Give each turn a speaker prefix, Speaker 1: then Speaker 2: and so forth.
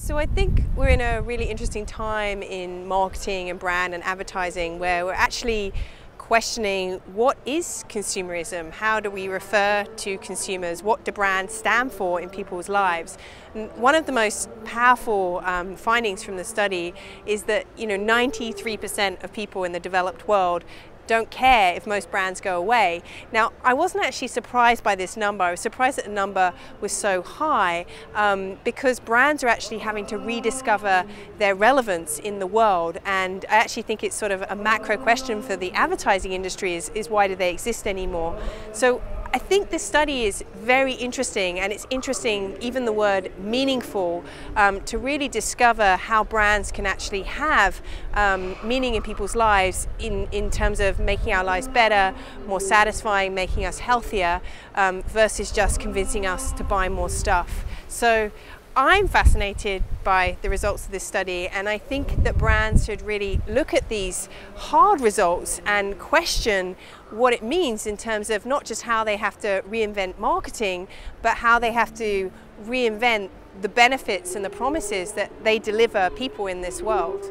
Speaker 1: So I think we're in a really interesting time in marketing and brand and advertising where we're actually questioning what is consumerism, how do we refer to consumers, what do brands stand for in people's lives. And one of the most powerful findings from the study is that 93% of people in the developed world don't care if most brands go away. Now, I wasn't actually surprised by this number. I was surprised that the number was so high because brands are actually having to rediscover their relevance in the world. And I actually think it's sort of a macro question for the advertising industry is why do they exist anymore? So I think this study is very interesting, and it's interesting, even the word meaningful, to really discover how brands can actually have meaning in people's lives in terms of making our lives better, more satisfying, making us healthier, versus just convincing us to buy more stuff. So I'm fascinated by the results of this study, and I think that brands should really look at these hard results and question what it means in terms of not just how they have to reinvent marketing, but how they have to reinvent the benefits and the promises that they deliver people in this world.